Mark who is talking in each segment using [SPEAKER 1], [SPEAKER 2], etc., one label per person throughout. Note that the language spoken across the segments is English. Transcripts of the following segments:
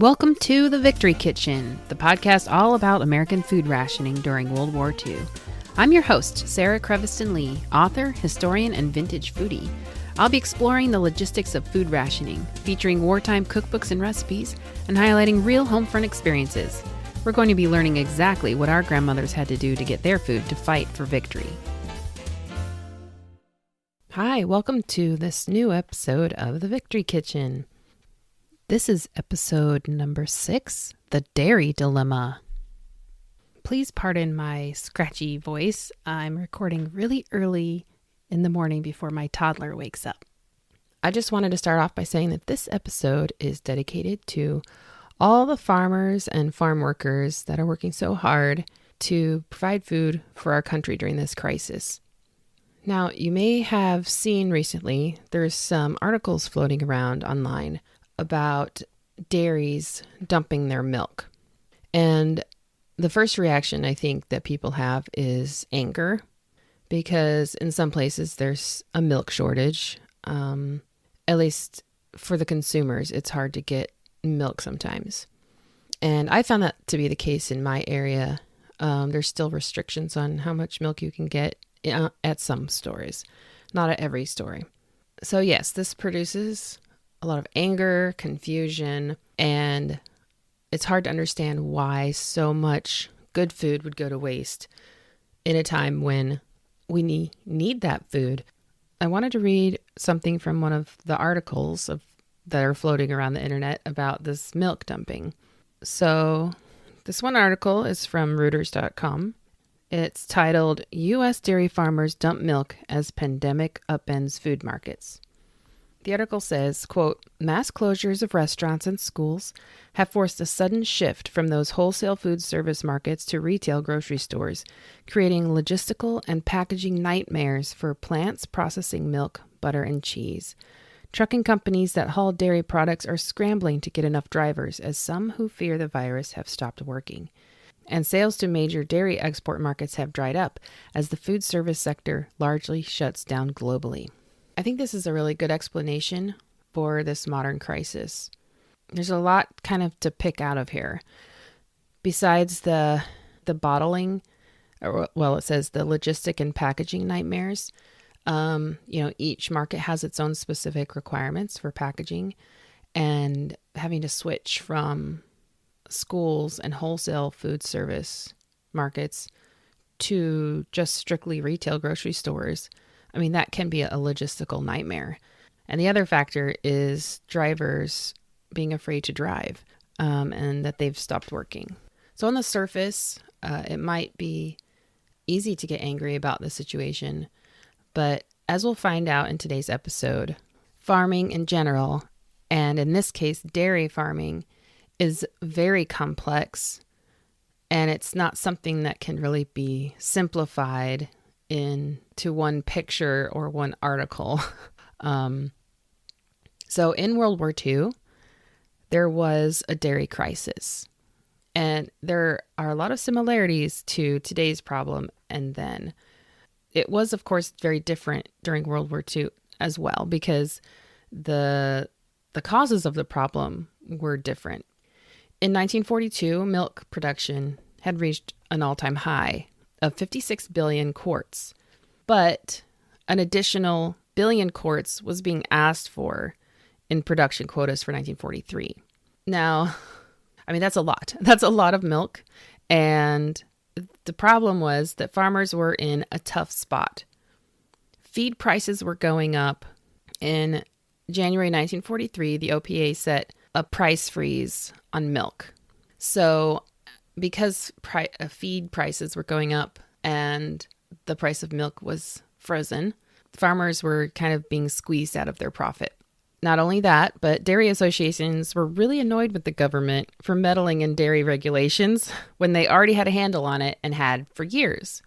[SPEAKER 1] Welcome to The Victory Kitchen, the podcast all about American food rationing during World War II. I'm your host, Sarah Creviston Lee, author, historian, and vintage foodie. I'll be exploring the logistics of food rationing, featuring wartime cookbooks and recipes, and highlighting real home front experiences. We're going to be learning exactly what our grandmothers had to do to get their food to fight for victory. Hi, welcome to this new episode of The Victory Kitchen. This is episode number 6, The Dairy Dilemma. Please pardon my scratchy voice. I'm recording really early in the morning before my toddler wakes up. I just wanted to start off by saying that this episode is dedicated to all the farmers and farm workers that are working so hard to provide food for our country during this crisis. Now, you may have seen recently, there's some articles floating around online about dairies dumping their milk. And the first reaction I think that people have is anger, because in some places there's a milk shortage. At least for the consumers, it's hard to get milk sometimes. And I found that to be the case in my area. There's still restrictions on how much milk you can get at some stores, not at every store. So yes, this produces a lot of anger, confusion, and it's hard to understand why so much good food would go to waste in a time when we need that food. I wanted to read something from one of the articles that are floating around the internet about this milk dumping. So this one article is from Reuters.com. It's titled, U.S. Dairy Farmers Dump Milk as Pandemic Upends Food Markets. The article says, quote, mass closures of restaurants and schools have forced a sudden shift from those wholesale food service markets to retail grocery stores, creating logistical and packaging nightmares for plants processing milk, butter, and cheese. Trucking companies that haul dairy products are scrambling to get enough drivers, as some who fear the virus have stopped working. And sales to major dairy export markets have dried up as the food service sector largely shuts down globally. I think this is a really good explanation for this modern crisis. There's a lot kind of to pick out of here. Besides the bottling, it says the logistic and packaging nightmares. Each market has its own specific requirements for packaging, and having to switch from schools and wholesale food service markets to just strictly retail grocery stores. I mean, that can be a logistical nightmare. And the other factor is drivers being afraid to drive, and that they've stopped working. So on the surface, it might be easy to get angry about the situation. But as we'll find out in today's episode, farming in general, and in this case, dairy farming, is very complex. And it's not something that can really be simplified into one picture or one article. So in World War II, there was a dairy crisis. And there are a lot of similarities to today's problem and then. It was, of course, very different during World War II as well, because the causes of the problem were different. In 1942, milk production had reached an all-time high of 56 billion quarts, but an additional billion quarts was being asked for in production quotas for 1943. Now, I mean, that's a lot. That's a lot of milk. And the problem was that farmers were in a tough spot. Feed prices were going up. In January 1943, the OPA set a price freeze on milk. So because feed prices were going up and the price of milk was frozen, farmers were kind of being squeezed out of their profit. Not only that, but dairy associations were really annoyed with the government for meddling in dairy regulations when they already had a handle on it and had for years.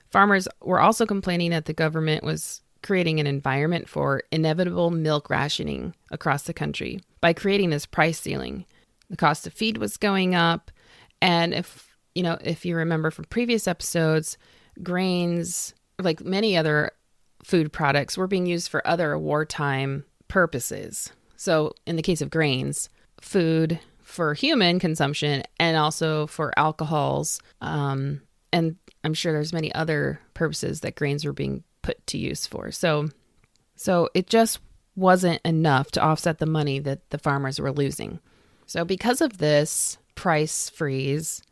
[SPEAKER 1] Farmers were also complaining that the government was creating an environment for inevitable milk rationing across the country by creating this price ceiling. The cost of feed was going up. And if you remember from previous episodes, grains, like many other food products, were being used for other wartime purposes. So in the case of grains, food for human consumption and also for alcohols. And I'm sure there's many other purposes that grains were being put to use for. So it just wasn't enough to offset the money that the farmers were losing. So because of this price freeze,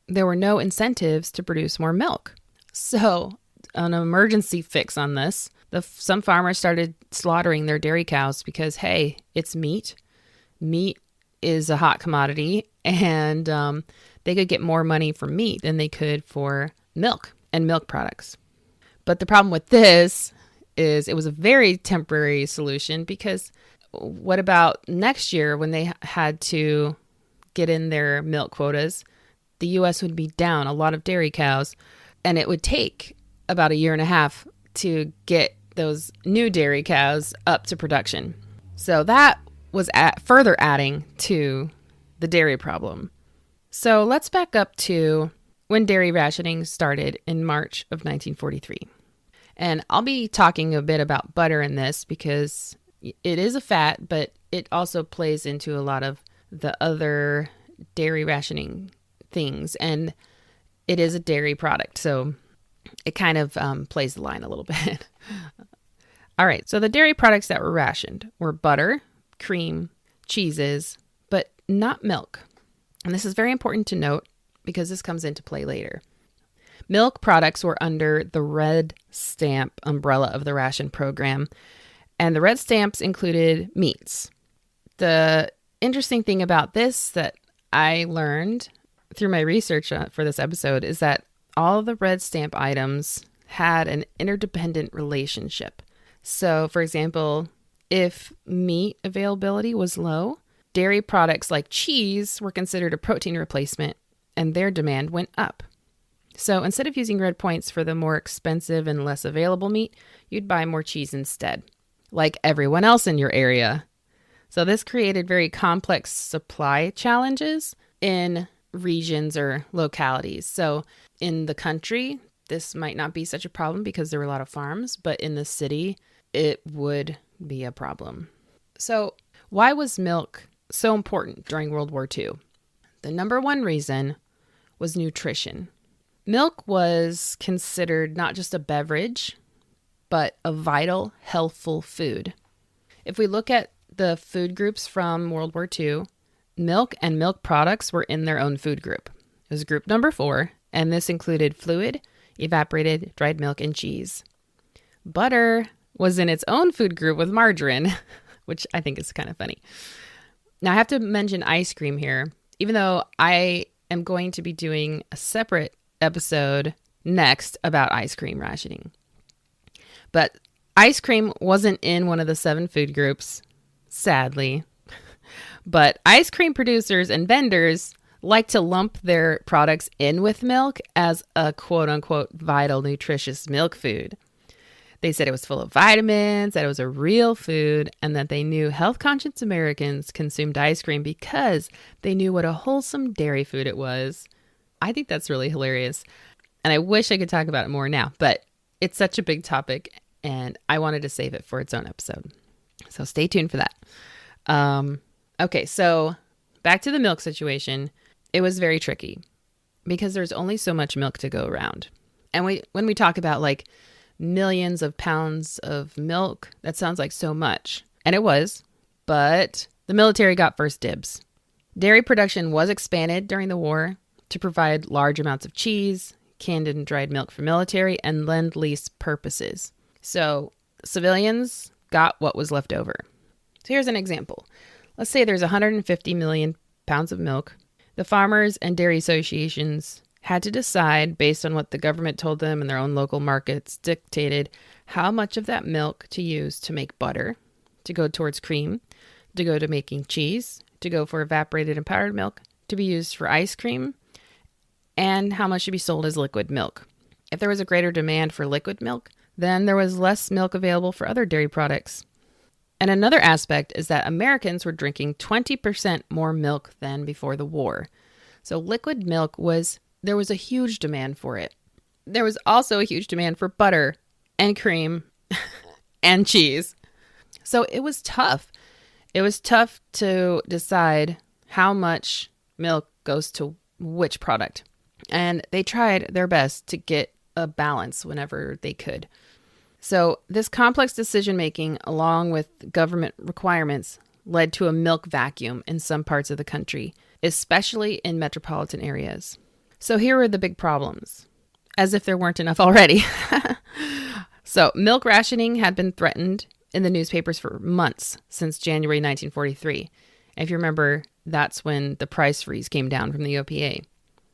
[SPEAKER 1] there were no incentives to produce more milk. So an emergency fix on this, some farmers started slaughtering their dairy cows because, hey, it's meat. Meat is a hot commodity, and they could get more money for meat than they could for milk and milk products. But the problem with this is it was a very temporary solution, because what about next year when they had to get in their milk quotas? The U.S. would be down a lot of dairy cows, and it would take about a year and a half to get those new dairy cows up to production. So that was further adding to the dairy problem. So let's back up to when dairy rationing started in March of 1943. And I'll be talking a bit about butter in this because it is a fat, but it also plays into a lot of the other dairy rationing things. And it is a dairy product, so it kind of plays the line a little bit. All right, so the dairy products that were rationed were butter, cream, cheeses, but not milk. And this is very important to note because this comes into play later. Milk products were under the red stamp umbrella of the ration program, and the red stamps included meats. The interesting thing about this that I learned through my research for this episode is that all of the red stamp items had an interdependent relationship. So, for example, if meat availability was low, dairy products like cheese were considered a protein replacement, and their demand went up. So instead of using red points for the more expensive and less available meat, you'd buy more cheese instead, like everyone else in your area. So this created very complex supply challenges in regions or localities. So in the country, this might not be such a problem because there were a lot of farms, but in the city, it would be a problem. So why was milk so important during World War II? The number one reason was nutrition. Milk was considered not just a beverage, but a vital, healthful food. If we look at the food groups from World War II, milk and milk products were in their own food group. It was group number 4, and this included fluid, evaporated, dried milk, and cheese. Butter was in its own food group with margarine, which I think is kind of funny. Now, I have to mention ice cream here, even though I am going to be doing a separate episode next about ice cream rationing. But ice cream wasn't in one of the 7 food groups, sadly. But ice cream producers and vendors like to lump their products in with milk as a quote-unquote vital, nutritious milk food. They said it was full of vitamins, that it was a real food, and that they knew health-conscious Americans consumed ice cream because they knew what a wholesome dairy food it was. I think that's really hilarious, and I wish I could talk about it more now, but it's such a big topic, and I wanted to save it for its own episode. So stay tuned for that. Okay, so back to the milk situation. It was very tricky because there's only so much milk to go around. And when we talk about like millions of pounds of milk, that sounds like so much. And it was, but the military got first dibs. Dairy production was expanded during the war to provide large amounts of cheese, canned and dried milk for military, and lend-lease purposes. So civilians got what was left over. So here's an example. Let's say there's 150 million pounds of milk. The farmers and dairy associations had to decide, based on what the government told them and their own local markets dictated, how much of that milk to use to make butter, to go towards cream, to go to making cheese, to go for evaporated and powdered milk, to be used for ice cream, and how much should be sold as liquid milk. If there was a greater demand for liquid milk, then there was less milk available for other dairy products. And another aspect is that Americans were drinking 20% more milk than before the war. So liquid milk there was a huge demand for it. There was also a huge demand for butter and cream and cheese. So it was tough. It was tough to decide how much milk goes to which product. And they tried their best to get a balance whenever they could. So this complex decision making, along with government requirements, led to a milk vacuum in some parts of the country, especially in metropolitan areas. So here are the big problems, as if there weren't enough already. So milk rationing had been threatened in the newspapers for months since January 1943. If you remember, that's when the price freeze came down from the OPA.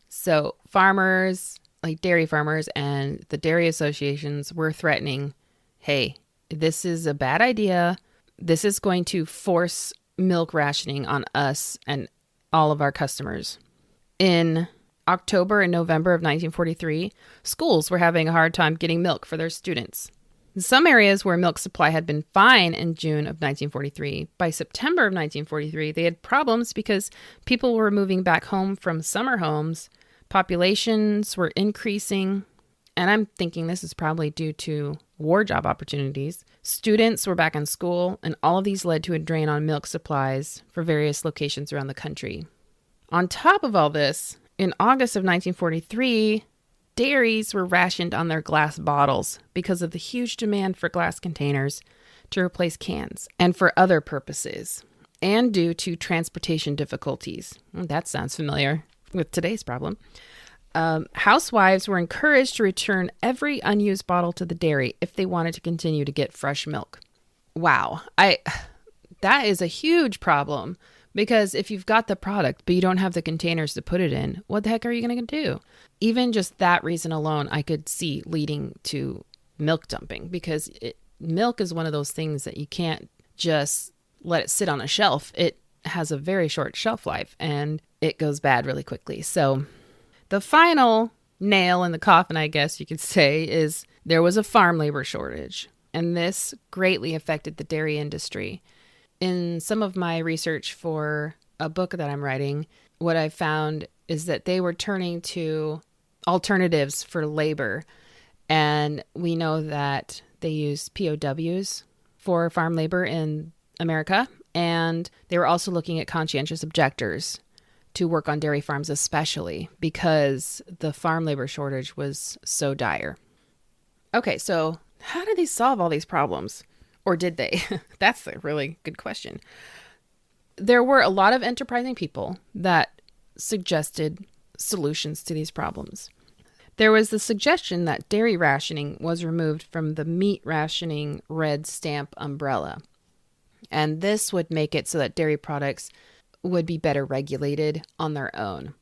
[SPEAKER 1] So farmers, like dairy farmers and the dairy associations, were threatening, hey, this is a bad idea. This is going to force milk rationing on us and all of our customers. In October and November of 1943, schools were having a hard time getting milk for their students. In some areas where milk supply had been fine in June of 1943, by September of 1943, they had problems because people were moving back home from summer homes, populations were increasing, and I'm thinking this is probably due to war job opportunities. Students were back in school, and all of these led to a drain on milk supplies for various locations around the country. On top of all this, in August of 1943, dairies were rationed on their glass bottles because of the huge demand for glass containers to replace cans and for other purposes, and due to transportation difficulties. That sounds familiar with today's problem. Housewives were encouraged to return every unused bottle to the dairy if they wanted to continue to get fresh milk. Wow. That is a huge problem, because if you've got the product, but you don't have the containers to put it in, what the heck are you going to do? Even just that reason alone, I could see leading to milk dumping, because milk is one of those things that you can't just let it sit on a shelf. It has a very short shelf life and it goes bad really quickly. So the final nail in the coffin, I guess you could say, is there was a farm labor shortage, and this greatly affected the dairy industry. In some of my research for a book that I'm writing, what I found is that they were turning to alternatives for labor. And we know that they used POWs for farm labor in America. And they were also looking at conscientious objectors to work on dairy farms, especially because the farm labor shortage was so dire. Okay, so how did they solve all these problems? Or did they? That's a really good question. There were a lot of enterprising people that suggested solutions to these problems. There was the suggestion that dairy rationing was removed from the meat rationing red stamp umbrella. And this would make it so that dairy products would be better regulated on their own.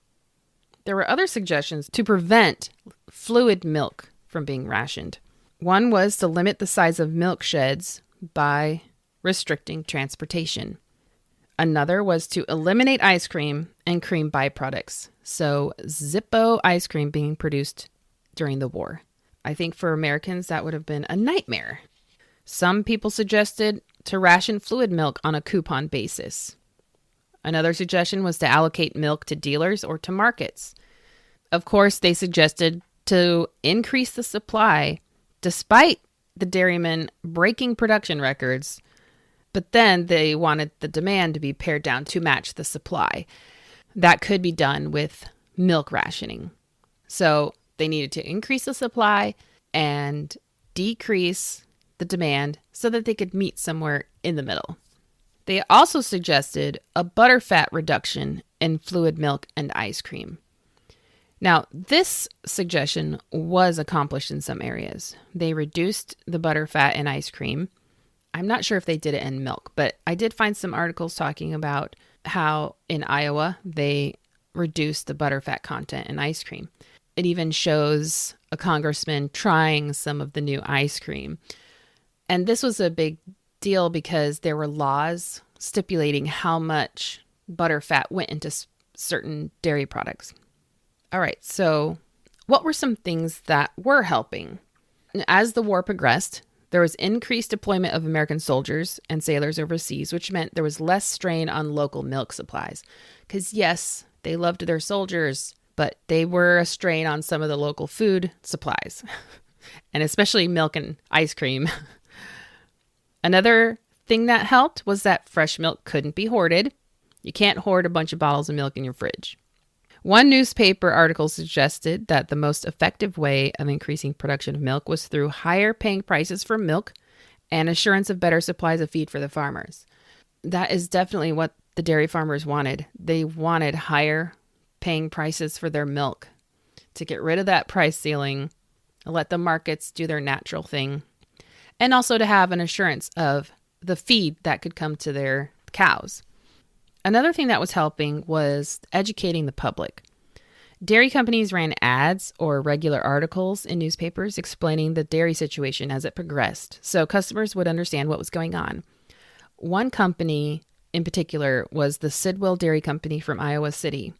[SPEAKER 1] There were other suggestions to prevent fluid milk from being rationed. One was to limit the size of milk sheds by restricting transportation. Another was to eliminate ice cream and cream byproducts. So Zippo ice cream being produced during the war. I think for Americans that would have been a nightmare. Some people suggested to ration fluid milk on a coupon basis. Another suggestion was to allocate milk to dealers or to markets. Of course, they suggested to increase the supply despite the dairymen breaking production records, but then they wanted the demand to be pared down to match the supply. That could be done with milk rationing. So they needed to increase the supply and decrease the demand so that they could meet somewhere in the middle. They also suggested a butterfat reduction in fluid milk and ice cream. Now, this suggestion was accomplished in some areas. They reduced the butterfat in ice cream. I'm not sure if they did it in milk, but I did find some articles talking about how in Iowa they reduced the butterfat content in ice cream. It even shows a congressman trying some of the new ice cream. And this was a big deal because there were laws stipulating how much butterfat went into certain dairy products. All right, so what were some things that were helping? As the war progressed, there was increased deployment of American soldiers and sailors overseas, which meant there was less strain on local milk supplies. Because yes, they loved their soldiers, but they were a strain on some of the local food supplies, and especially milk and ice cream. Another thing that helped was that fresh milk couldn't be hoarded. You can't hoard a bunch of bottles of milk in your fridge. One newspaper article suggested that the most effective way of increasing production of milk was through higher paying prices for milk and assurance of better supplies of feed for the farmers. That is definitely what the dairy farmers wanted. They wanted higher paying prices for their milk to get rid of that price ceiling, let the markets do their natural thing, and also to have an assurance of the feed that could come to their cows. Another thing that was helping was educating the public. Dairy companies ran ads or regular articles in newspapers explaining the dairy situation as it progressed, so customers would understand what was going on. One company in particular was the Sidwell Dairy Company from Iowa City.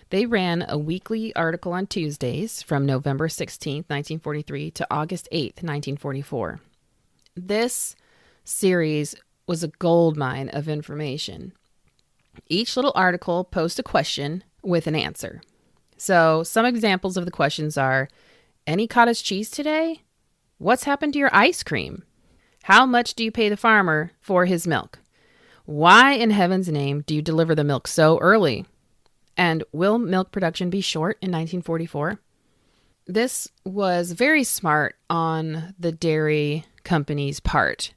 [SPEAKER 1] They ran a weekly article on Tuesdays from November 16, 1943 to August 8, 1944. This series was a goldmine of information. Each little article posed a question with an answer. So some examples of the questions are, any cottage cheese today? What's happened to your ice cream? How much do you pay the farmer for his milk? Why in heaven's name do you deliver the milk so early? And will milk production be short in 1944? This was very smart on the dairy company's part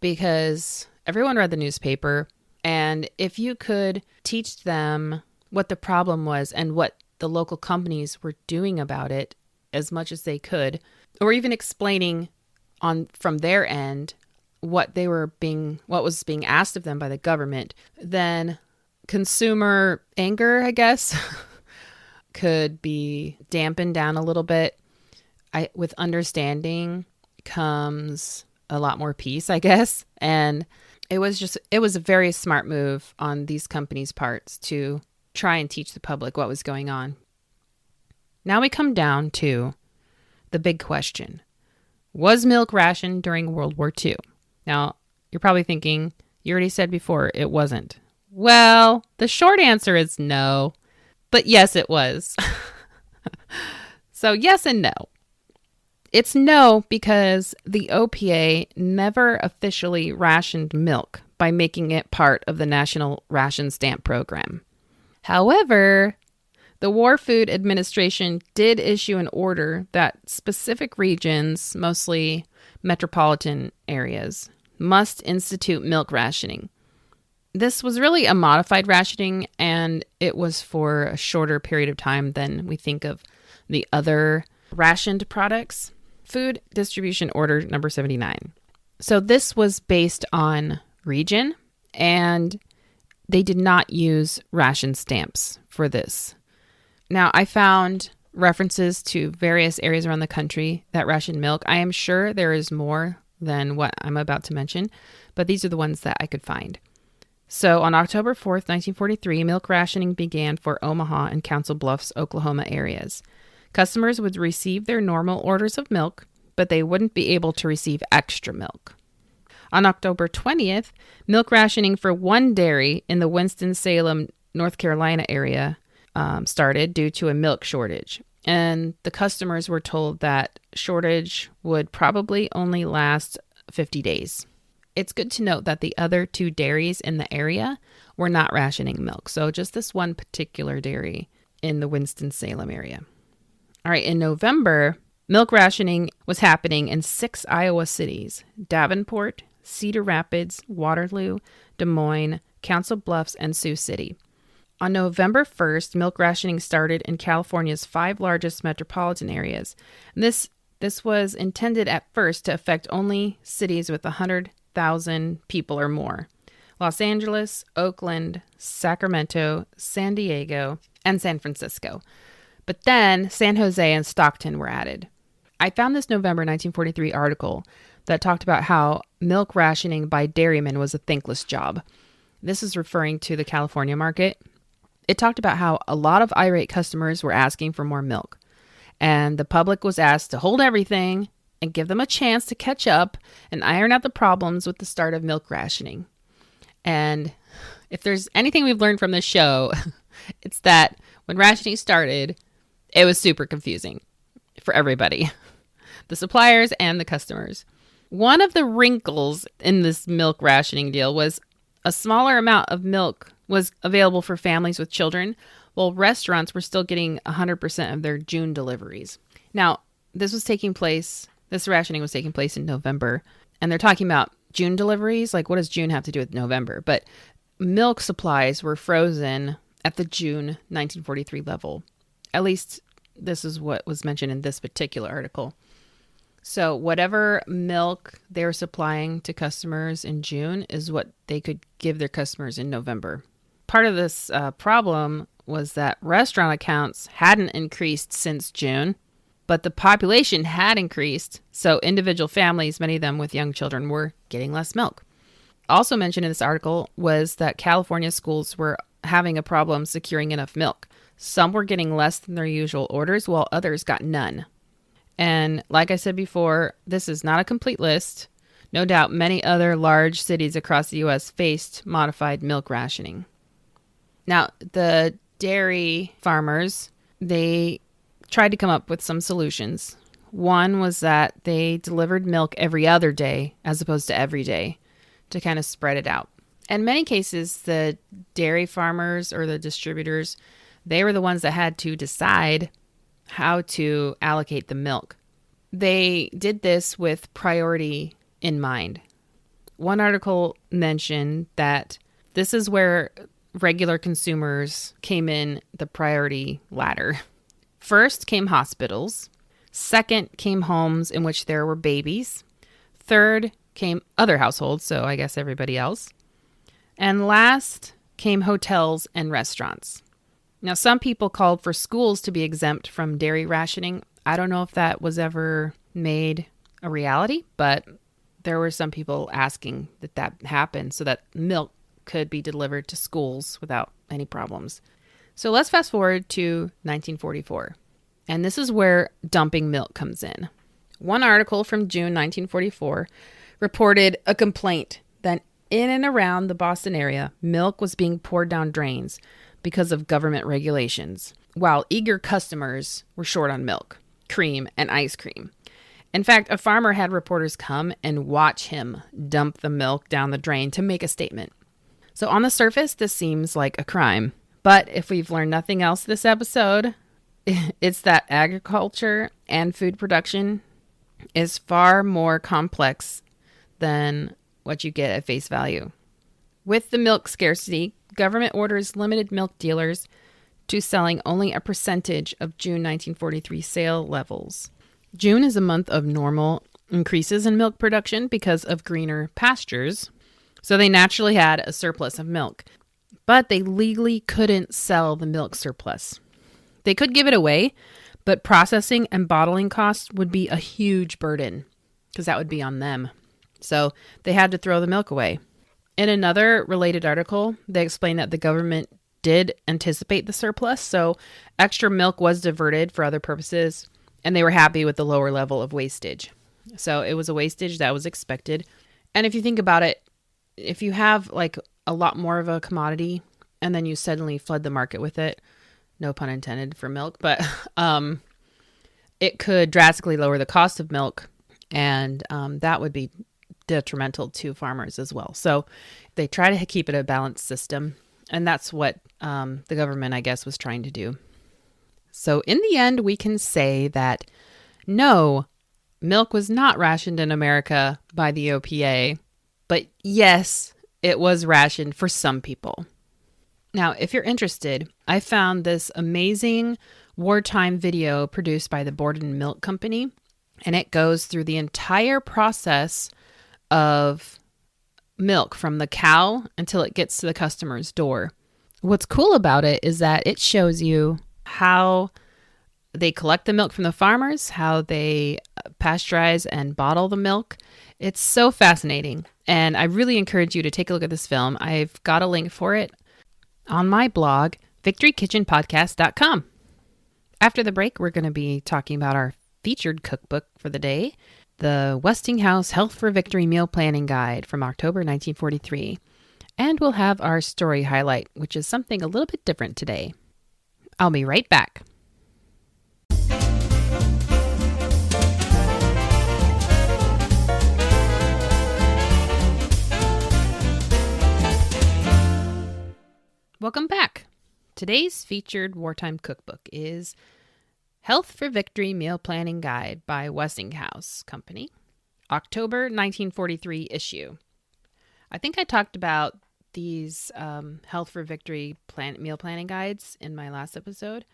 [SPEAKER 1] because everyone read the newspaper, and if you could teach them what the problem was and what the local companies were doing about it as much as they could, or even explaining from their end what was being asked of them by the government, then consumer anger, I guess, could be dampened down a little bit. With understanding comes a lot more peace, I guess. And it was a very smart move on these companies' parts to try and teach the public what was going on. Now we come down to the big question. Was milk rationed during World War II? Now, you're probably thinking, you already said before it wasn't. Well, the short answer is no, but yes, it was. So yes and no. It's no because the OPA never officially rationed milk by making it part of the National Ration Stamp Program. However, the War Food Administration did issue an order that specific regions, mostly metropolitan areas, must institute milk rationing. This was really a modified rationing, and it was for a shorter period of time than we think of the other rationed products. Food Distribution Order number 79. So this was based on region, and they did not use ration stamps for this. Now, I found references to various areas around the country that ration milk. I am sure there is more than what I'm about to mention, but these are the ones that I could find. So on October 4th, 1943, milk rationing began for Omaha and Council Bluffs, Oklahoma areas. Customers would receive their normal orders of milk, but they wouldn't be able to receive extra milk. On October 20th, milk rationing for one dairy in the Winston-Salem, North Carolina area started due to a milk shortage. And the customers were told that shortage would probably only last 50 days. It's good to note that the other two dairies in the area were not rationing milk. So just this one particular dairy in the Winston-Salem area. All right, in November, milk rationing was happening in 6 Iowa cities: Davenport, Cedar Rapids, Waterloo, Des Moines, Council Bluffs, and Sioux City. On November 1st, milk rationing started in California's 5 largest metropolitan areas. This was intended at first to affect only cities with 100,000 people or more: Los Angeles, Oakland, Sacramento, San Diego, and San Francisco. But then San Jose and Stockton were added. I found this November 1943 article that talked about how milk rationing by dairymen was a thankless job. This is referring to the California market. It talked about how a lot of irate customers were asking for more milk, and the public was asked to hold everything and give them a chance to catch up and iron out the problems with the start of milk rationing. And if there's anything we've learned from this show, it's that when rationing started, it was super confusing for everybody, the suppliers and the customers. One of the wrinkles in this milk rationing deal was a smaller amount of milk was available for families with children, while restaurants were still getting 100% of their June deliveries. Now, this rationing was taking place in November, and they're talking about June deliveries. Like, what does June have to do with November? But milk supplies were frozen at the June 1943 level. At least this is what was mentioned in this particular article. So whatever milk they were supplying to customers in June is what they could give their customers in November. Part of this problem was that restaurant accounts hadn't increased since June, but the population had increased. So individual families, many of them with young children, were getting less milk. Also mentioned in this article was that California schools were having a problem securing enough milk. Some were getting less than their usual orders, while others got none. And like I said before, this is not a complete list. No doubt many other large cities across the U.S. faced modified milk rationing. Now, the dairy farmers, they tried to come up with some solutions. One was that they delivered milk every other day as opposed to every day to kind of spread it out. In many cases, the dairy farmers or the distributors, they were the ones that had to decide how to allocate the milk. They did this with priority in mind. One article mentioned that this is where regular consumers came in the priority ladder. First came hospitals. Second came homes in which there were babies. Third came other households, so I guess everybody else. And last came hotels and restaurants. Now, some people called for schools to be exempt from dairy rationing. I don't know if that was ever made a reality, but there were some people asking that happen so that milk could be delivered to schools without any problems. So let's fast forward to 1944. And this is where dumping milk comes in. One article from June 1944 reported a complaint that in and around the Boston area, milk was being poured down drains because of government regulations, while eager customers were short on milk, cream, and ice cream. In fact, a farmer had reporters come and watch him dump the milk down the drain to make a statement. So on the surface, this seems like a crime. But if we've learned nothing else this episode, it's that agriculture and food production is far more complex than what you get at face value. With the milk scarcity, government orders limited milk dealers to selling only a percentage of June 1943 sale levels. June is a month of normal increases in milk production because of greener pastures, so they naturally had a surplus of milk. But they legally couldn't sell the milk surplus. They could give it away, but processing and bottling costs would be a huge burden because that would be on them. So they had to throw the milk away. In another related article, they explained that the government did anticipate the surplus, so extra milk was diverted for other purposes, and they were happy with the lower level of wastage. So it was a wastage that was expected. And if you think about it, if you have like a lot more of a commodity and then you suddenly flood the market with it, no pun intended for milk, but it could drastically lower the cost of milk, and that would be detrimental to farmers as well. So they try to keep it a balanced system, and that's what the government, I guess, was trying to do. So in the end, we can say that no, milk was not rationed in America by the OPA, but yes, it was rationed for some people. Now, if you're interested, I found this amazing wartime video produced by the Borden Milk Company, and it goes through the entire process of milk from the cow until it gets to the customer's door. What's cool about it is that it shows you how they collect the milk from the farmers, how they pasteurize and bottle the milk. It's so fascinating, and I really encourage you to take a look at this film. I've got a link for it on my blog, victorykitchenpodcast.com. After the break, we're going to be talking about our featured cookbook for the day, the Westinghouse Health for Victory Meal Planning Guide from October 1943. And we'll have our story highlight, which is something a little bit different today. I'll be right back. Welcome back. Today's featured wartime cookbook is Health for Victory Meal Planning Guide by Westinghouse Company, October 1943 issue. I think I talked about these Health for Victory meal planning guides in my last episode,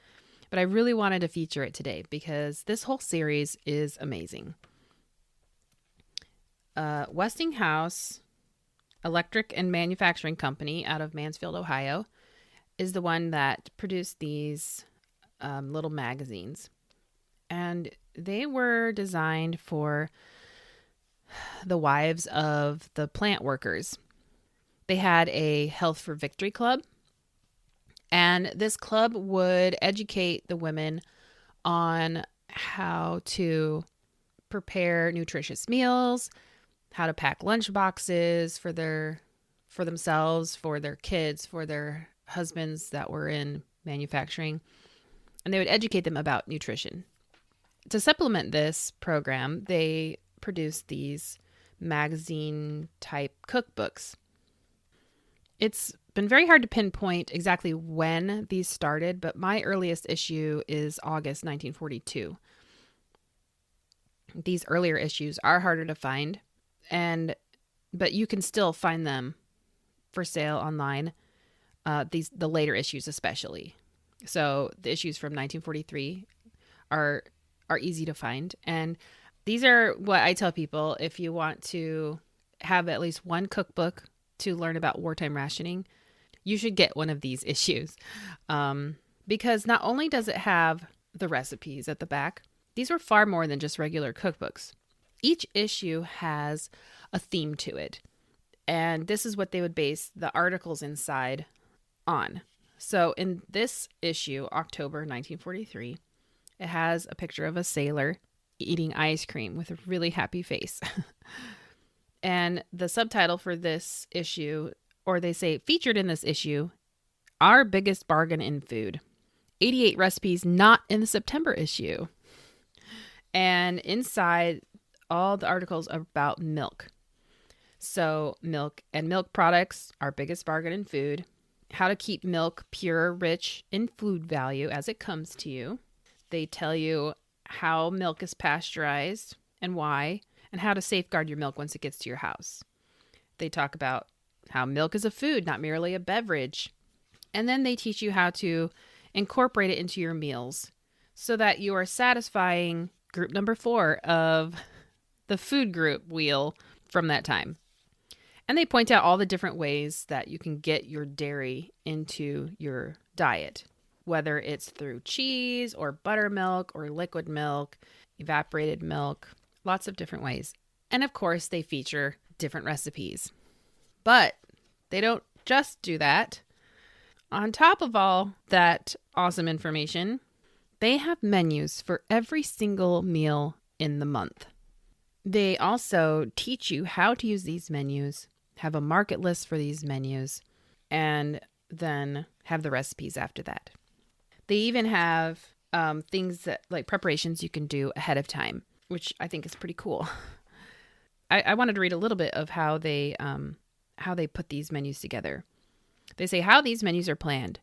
[SPEAKER 1] but I really wanted to feature it today because this whole series is amazing. Westinghouse Electric and Manufacturing Company out of Mansfield, Ohio, is the one that produced these little magazines. And they were designed for the wives of the plant workers. They had a Health for Victory club, and this club would educate the women on how to prepare nutritious meals, how to pack lunch boxes for themselves, for their kids, for their husbands that were in manufacturing, and they would educate them about nutrition. To supplement this program, they produced these magazine-type cookbooks. It's been very hard to pinpoint exactly when these started, but my earliest issue is August 1942. These earlier issues are harder to find, but you can still find them for sale online. The later issues especially. So the issues from 1943 are easy to find. And these are what I tell people if you want to have at least one cookbook to learn about wartime rationing, you should get one of these issues. Because not only does it have the recipes at the back, these were far more than just regular cookbooks. Each issue has a theme to it. And this is what they would base the articles inside on. So in this issue, October 1943, it has a picture of a sailor eating ice cream with a really happy face. And the subtitle for this issue, or they say featured in this issue, Our Biggest Bargain in Food. 88 recipes not in the September issue. And inside, all the articles are about milk. So milk and milk products, Our Biggest Bargain in Food. How to keep milk pure, rich in food value as it comes to you. They tell you how milk is pasteurized and why, and how to safeguard your milk once it gets to your house. They talk about how milk is a food, not merely a beverage. And then they teach you how to incorporate it into your meals so that you are satisfying group number 4 of the food group wheel from that time. And they point out all the different ways that you can get your dairy into your diet, whether it's through cheese or buttermilk or liquid milk, evaporated milk, lots of different ways. And of course, they feature different recipes. But they don't just do that. On top of all that awesome information, they have menus for every single meal in the month. They also teach you how to use these menus, have a market list for these menus, and then have the recipes after that. They even have things that like preparations you can do ahead of time, which I think is pretty cool. I wanted to read a little bit of how they put these menus together. They say how these menus are planned.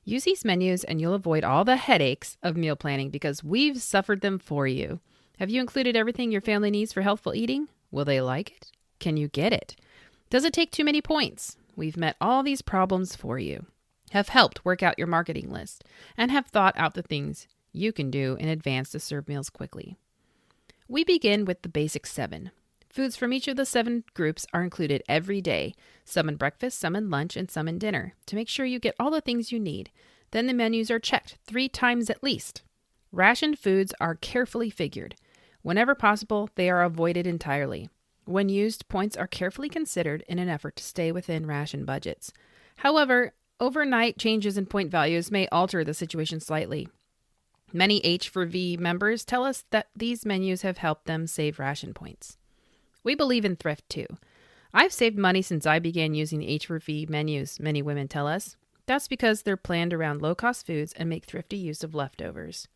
[SPEAKER 1] Use these menus and you'll avoid all the headaches of meal planning because we've suffered them for you. Have you included everything your family needs for healthful eating? Will they like it? Can you get it? Does it take too many points? We've met all these problems for you, have helped work out your marketing list, and have thought out the things you can do in advance to serve meals quickly. We begin with the basic 7. Foods from each of the 7 groups are included every day, some in breakfast, some in lunch, and some in dinner, to make sure you get all the things you need. Then the menus are checked 3 times at least. Rationed foods are carefully figured. Whenever possible, they are avoided entirely. When used, points are carefully considered in an effort to stay within ration budgets. However, overnight changes in point values may alter the situation slightly. Many H4V members tell us that these menus have helped them save ration points. We believe in thrift too. I've saved money since I began using the H4V menus, many women tell us. That's because they're planned around low-cost foods and make thrifty use of leftovers.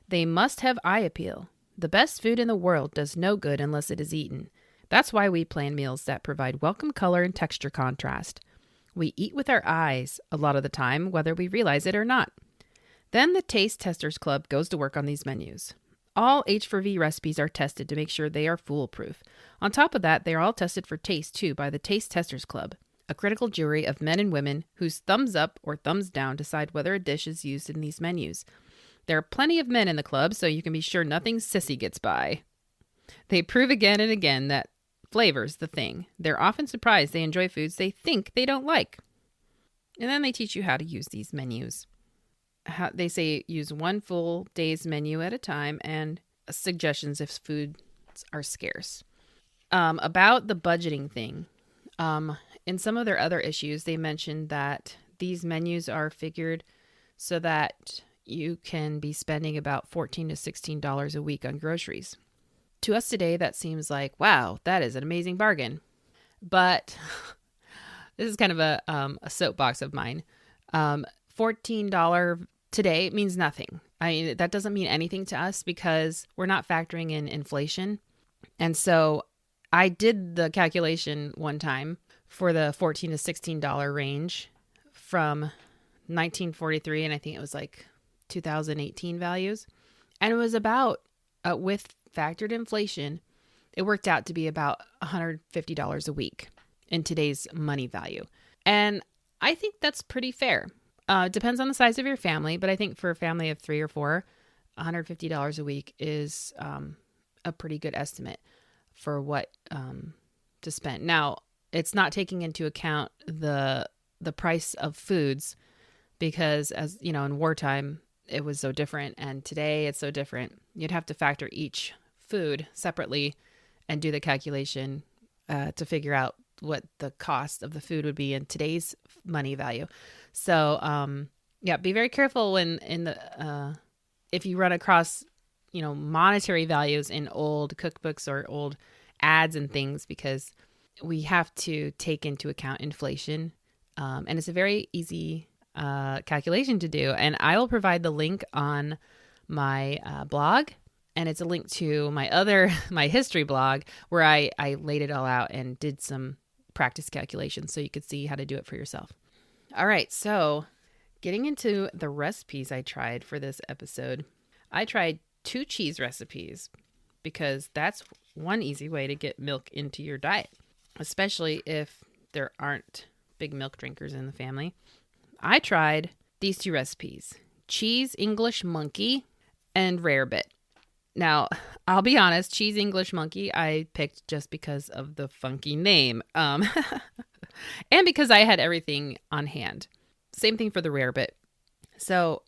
[SPEAKER 1] They must have eye appeal. The best food in the world does no good unless it is eaten. That's why we plan meals that provide welcome color and texture contrast. We eat with our eyes a lot of the time, whether we realize it or not. Then the Taste Testers Club goes to work on these menus. All H4V recipes are tested to make sure they are foolproof. On top of that, they are all tested for taste too by the Taste Testers Club, a critical jury of men and women whose thumbs up or thumbs down decide whether a dish is used in these menus. There are plenty of men in the club, so you can be sure nothing sissy gets by. They prove again and again that flavor's the thing. They're often surprised they enjoy foods they think they don't like. And then they teach you how to use these menus. They say use one full day's menu at a time and suggestions if foods are scarce. About the budgeting thing, in some of their other issues, they mentioned that these menus are figured so that you can be spending about $14 to $16 a week on groceries. To us today, that seems like, wow, that is an amazing bargain. But this is kind of a soapbox of mine. $14 today means nothing. I mean, that doesn't mean anything to us because we're not factoring in inflation. And so I did the calculation one time for the $14 to $16 range from 1943, and I think it was like 2018 values. And it was about, with factored inflation, it worked out to be about $150 a week in today's money value. And I think that's pretty fair. It depends on the size of your family, but I think for a family of 3 or 4, $150 a week is a pretty good estimate for what to spend. Now, it's not taking into account the price of foods because, as you know, in wartime, it was so different, and today it's so different. You'd have to factor each food separately and do the calculation to figure out what the cost of the food would be in today's money value. So, be very careful when if you run across, monetary values in old cookbooks or old ads and things, because we have to take into account inflation. And it's a very easy calculation to do. And I will provide the link on my blog. And it's a link to my history blog where I laid it all out and did some practice calculations so you could see how to do it for yourself. All right. So getting into the recipes I tried for this episode, I tried 2 cheese recipes because that's one easy way to get milk into your diet, especially if there aren't big milk drinkers in the family. I tried these 2 recipes, cheese English monkey and rarebit. Now, I'll be honest, cheese English monkey I picked just because of the funky name and because I had everything on hand. Same thing for the rarebit. So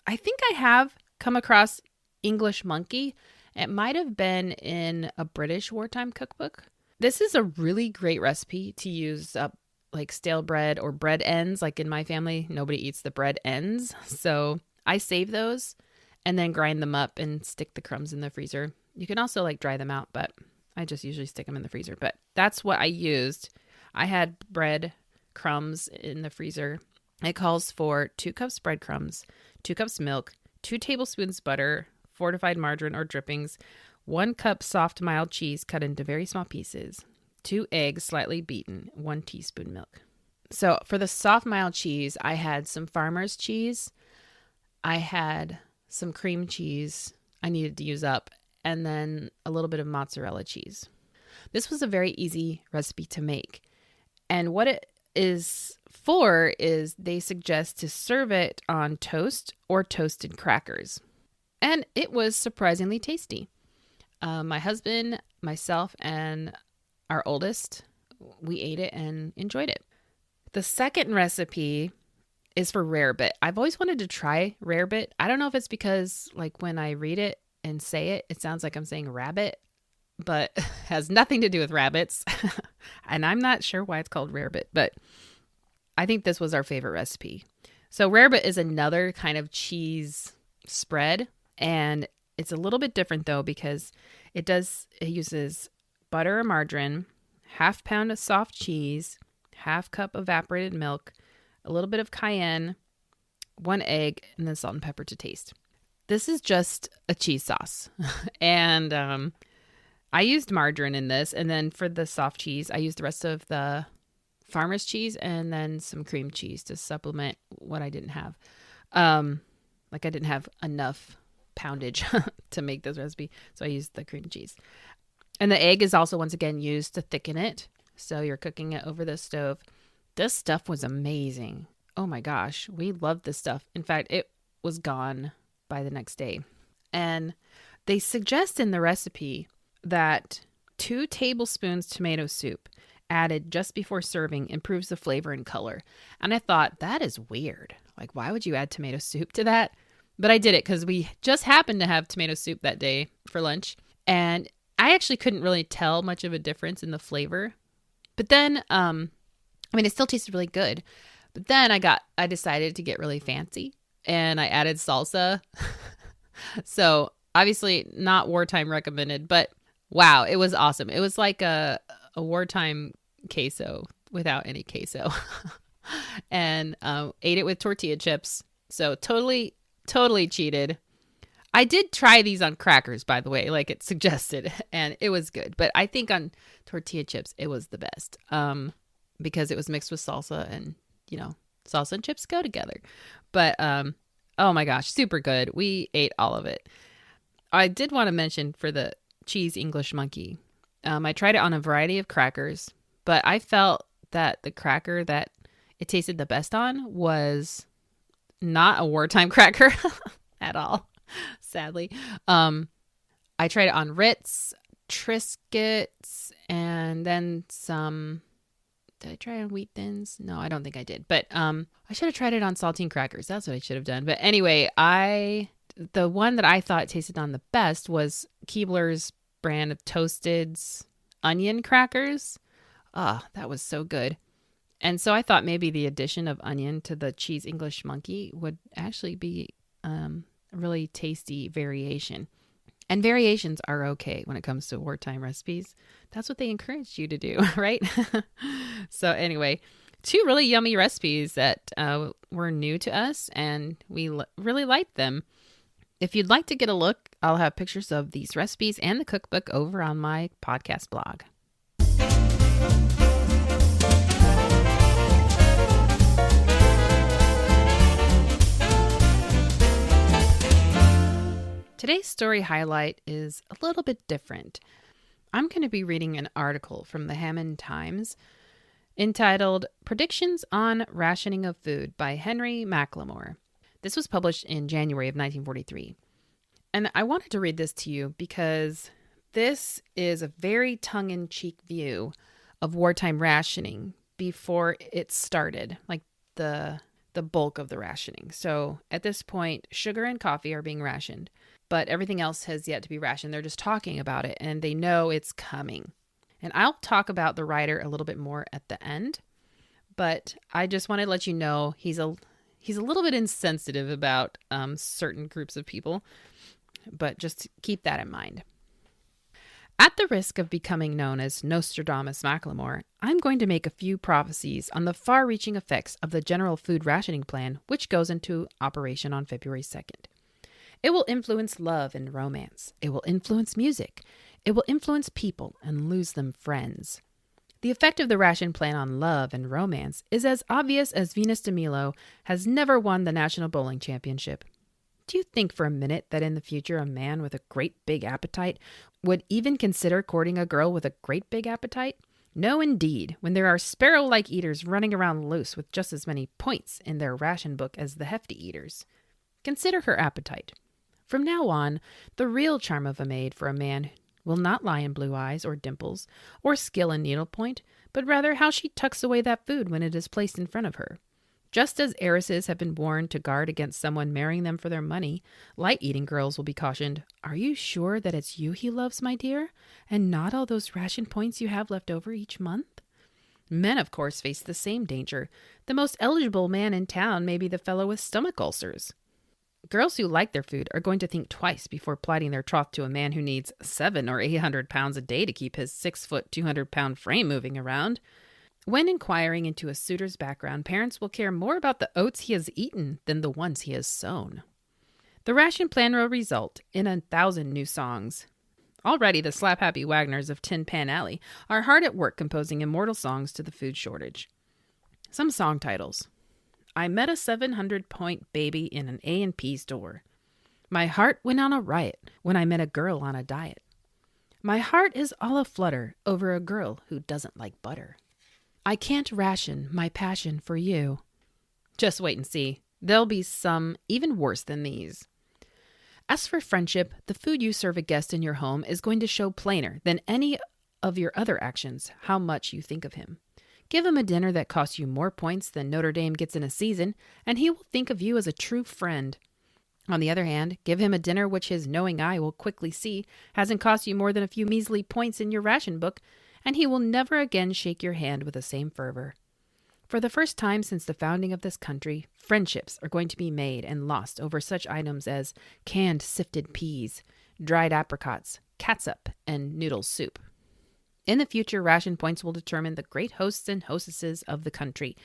[SPEAKER 1] I think I have come across English monkey. It might have been in a British wartime cookbook. This is a really great recipe to use up like stale bread or bread ends. Like in my family, nobody eats the bread ends. So I save those and then grind them up and stick the crumbs in the freezer. You can also like dry them out, but I just usually stick them in the freezer. But that's what I used. I had bread crumbs in the freezer. It calls for 2 cups breadcrumbs, 2 cups milk, 2 tablespoons butter, fortified margarine or drippings, 1 cup soft mild cheese cut into very small pieces, 2 eggs slightly beaten, 1 teaspoon milk. So for the soft mild cheese, I had some farmer's cheese. I had some cream cheese I needed to use up, and then a little bit of mozzarella cheese. This was a very easy recipe to make. And what it is for is they suggest to serve it on toast or toasted crackers. And it was surprisingly tasty. My husband, myself, and our oldest, we ate it and enjoyed it. The second recipe is for rarebit. I've always wanted to try rarebit. I don't know if it's because like when I read it and say it, it sounds like I'm saying rabbit, but has nothing to do with rabbits. And I'm not sure why it's called rarebit, but I think this was our favorite recipe. So rarebit is another kind of cheese spread, and it's a little bit different though because it uses butter or margarine, 1/2 pound of soft cheese, 1/2 cup evaporated milk, a little bit of cayenne, 1 egg, and then salt and pepper to taste. This is just a cheese sauce. And I used margarine in this. And then for the soft cheese, I used the rest of the farmer's cheese and then some cream cheese to supplement what I didn't have. Like I didn't have enough poundage to make this recipe, so I used the cream cheese. And the egg is also once again used to thicken it. So you're cooking it over the stove. This stuff was amazing. Oh my gosh, we loved this stuff. In fact, it was gone by the next day. And they suggest in the recipe that 2 tablespoons tomato soup added just before serving improves the flavor and color. And I thought, that is weird. Like, why would you add tomato soup to that? But I did it because we just happened to have tomato soup that day for lunch. And I actually couldn't really tell much of a difference in the flavor. But then, it still tasted really good. But then I decided to get really fancy and I added salsa. So obviously not wartime recommended, but wow, it was awesome. It was like a wartime queso without any queso. And ate it with tortilla chips. So totally cheated. I did try these on crackers, by the way, like it suggested, and it was good. But I think on tortilla chips, it was the best because it was mixed with salsa, and, salsa and chips go together. But, oh my gosh, super good. We ate all of it. I did want to mention for the cheese English monkey, I tried it on a variety of crackers, but I felt that the cracker that it tasted the best on was not a wartime cracker at all. Sadly. I tried it on Ritz, Triscuits, and then some. Did I try it on Wheat Thins? No, I don't think I did. But I should have tried it on saltine crackers. That's what I should have done. But anyway, the one that I thought tasted on the best was Keebler's brand of toasted onion crackers. That was so good. And so I thought maybe the addition of onion to the cheese English monkey would actually be really tasty variation. And variations are okay when it comes to wartime recipes. That's what they encouraged you to do, right? So anyway, 2 really yummy recipes that were new to us, and we really liked them. If you'd like to get a look, I'll have pictures of these recipes and the cookbook over on my podcast blog. Today's story highlight is a little bit different. I'm going to be reading an article from the Hammond Times entitled Predictions on Rationing of Food by Henry McLemore. This was published in January of 1943. And I wanted to read this to you because this is a very tongue-in-cheek view of wartime rationing before it started, like the bulk of the rationing. So at this point, sugar and coffee are being rationed, but everything else has yet to be rationed. They're just talking about it, and they know it's coming. And I'll talk about the writer a little bit more at the end, but I just want to let you know he's a little bit insensitive about certain groups of people, but just keep that in mind. At the risk of becoming known as Nostradamus McLemore, I'm going to make a few prophecies on the far-reaching effects of the General Food Rationing Plan, which goes into operation on February 2nd. It will influence love and romance. It will influence music. It will influence people and lose them friends. The effect of the ration plan on love and romance is as obvious as Venus de Milo has never won the National Bowling Championship. Do you think for a minute that in the future a man with a great big appetite would even consider courting a girl with a great big appetite? No, indeed, when there are sparrow-like eaters running around loose with just as many points in their ration book as the hefty eaters. Consider her appetite. From now on, the real charm of a maid for a man will not lie in blue eyes or dimples or skill in needlepoint, but rather how she tucks away that food when it is placed in front of her. Just as heiresses have been warned to guard against someone marrying them for their money, light-eating girls will be cautioned, "Are you sure that it's you he loves, my dear, and not all those ration points you have left over each month?" Men, of course, face the same danger. The most eligible man in town may be the fellow with stomach ulcers. Girls who like their food are going to think twice before plighting their troth to a man who needs 700 or 800 pounds a day to keep his 6-foot, 200-pound frame moving around. When inquiring into a suitor's background, parents will care more about the oats he has eaten than the ones he has sown. The ration plan will result in 1,000 new songs. Already the slap-happy Wagners of Tin Pan Alley are hard at work composing immortal songs to the food shortage. Some song titles. I met a 700-point baby in an A&P store. My heart went on a riot when I met a girl on a diet. My heart is all aflutter over a girl who doesn't like butter. I can't ration my passion for you. Just wait and see. There'll be some even worse than these. As for friendship, the food you serve a guest in your home is going to show plainer than any of your other actions how much you think of him. Give him a dinner that costs you more points than Notre Dame gets in a season, and he will think of you as a true friend. On the other hand, give him a dinner which his knowing eye will quickly see hasn't cost you more than a few measly points in your ration book, and he will never again shake your hand with the same fervor. For the first time since the founding of this country, friendships are going to be made and lost over such items as canned sifted peas, dried apricots, catsup, and noodle soup. In the future, ration points will determine the great hosts and hostesses of the country,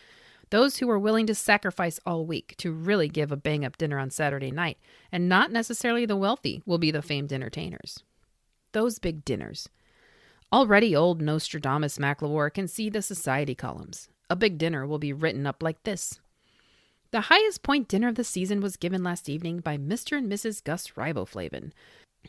[SPEAKER 1] those who are willing to sacrifice all week to really give a bang-up dinner on Saturday night, and not necessarily the wealthy will be the famed entertainers. Those big dinners. Already old Nostradamus McLemore can see the society columns. A big dinner will be written up like this. The highest point dinner of the season was given last evening by Mr. and Mrs. Gus Riboflavin.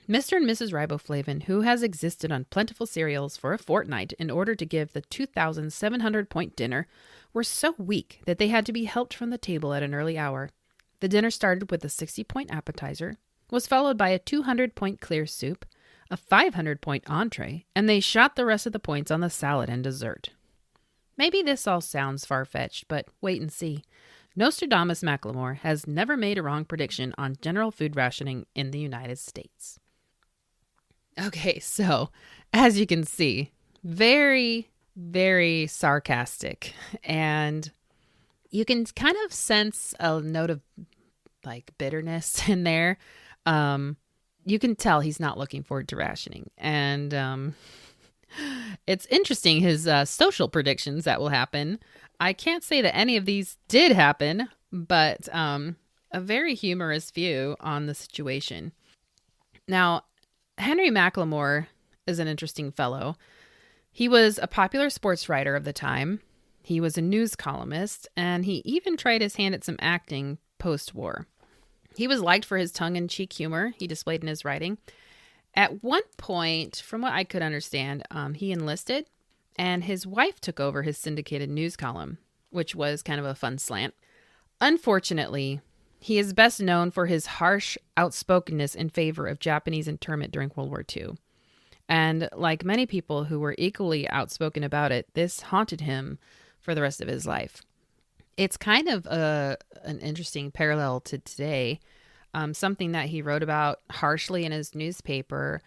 [SPEAKER 1] Mr. and Mrs. Riboflavin, who has existed on plentiful cereals for a fortnight in order to give the 2,700-point dinner, were so weak that they had to be helped from the table at an early hour. The dinner started with a 60-point appetizer, was followed by a 200-point clear soup, a 500-point entree, and they shot the rest of the points on the salad and dessert. Maybe this all sounds far-fetched, but wait and see. Nostradamus McLemore has never made a wrong prediction on general food rationing in the United States. Okay, so as you can see, very, very sarcastic, and you can kind of sense a note of like bitterness in there. You can tell he's not looking forward to rationing, and it's interesting his social predictions that will happen. I can't say that any of these did happen, but a very humorous view on the situation. Now, Henry McLemore is an interesting fellow. He was a popular sports writer of the time. He was a news columnist, and he even tried his hand at some acting post-war. He was liked for his tongue-in-cheek humor he displayed in his writing. At one point, from what I could understand, he enlisted, and his wife took over his syndicated news column, which was kind of a fun slant. Unfortunately, he is best known for his harsh outspokenness in favor of Japanese internment during World War II. And like many people who were equally outspoken about it, this haunted him for the rest of his life. It's kind of an interesting parallel to today. Something that he wrote about harshly in his newspaper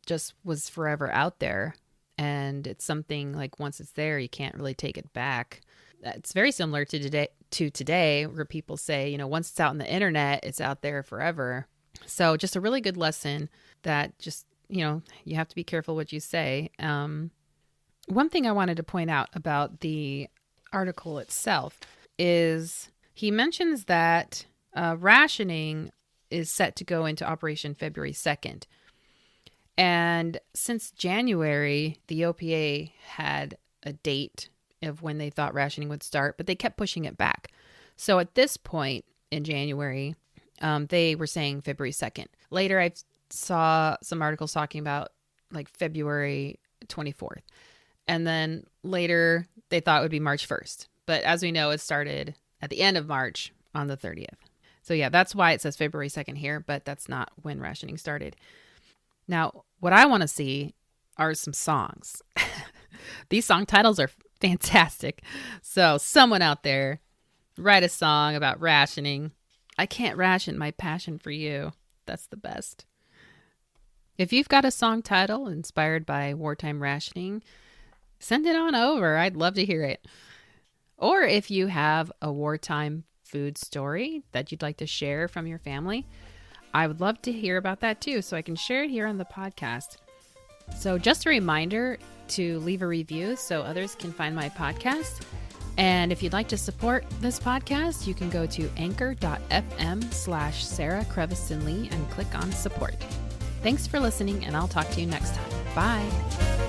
[SPEAKER 1] just was forever out there. And it's something like once it's there, you can't really take it back. It's very similar to today where people say, you know, once it's out on the internet, it's out there forever. So just a really good lesson that just, you know, you have to be careful what you say. One thing I wanted to point out about the article itself is he mentions that rationing is set to go into operation February 2nd. And since January, the OPA had a date of when they thought rationing would start, but they kept pushing it back. So at this point in January, they were saying February 2nd. Later, I saw some articles talking about like February 24th. And then later, they thought it would be March 1st. But as we know, it started at the end of March on the 30th. So yeah, that's why it says February 2nd here, but that's not when rationing started. Now, what I want to see are some songs. These song titles are fantastic. So someone out there, write a song about rationing. I can't ration my passion for you. That's the best. If you've got a song title inspired by wartime rationing, send it on over. I'd love to hear it. Or if you have a wartime food story that you'd like to share from your family, I would love to hear about that too, so I can share it here on the podcast. So just a reminder to leave a review so others can find my podcast. And if you'd like to support this podcast, you can go to anchor.fm/Sarah Creviston Lee and click on support. Thanks for listening, and I'll talk to you next time. Bye.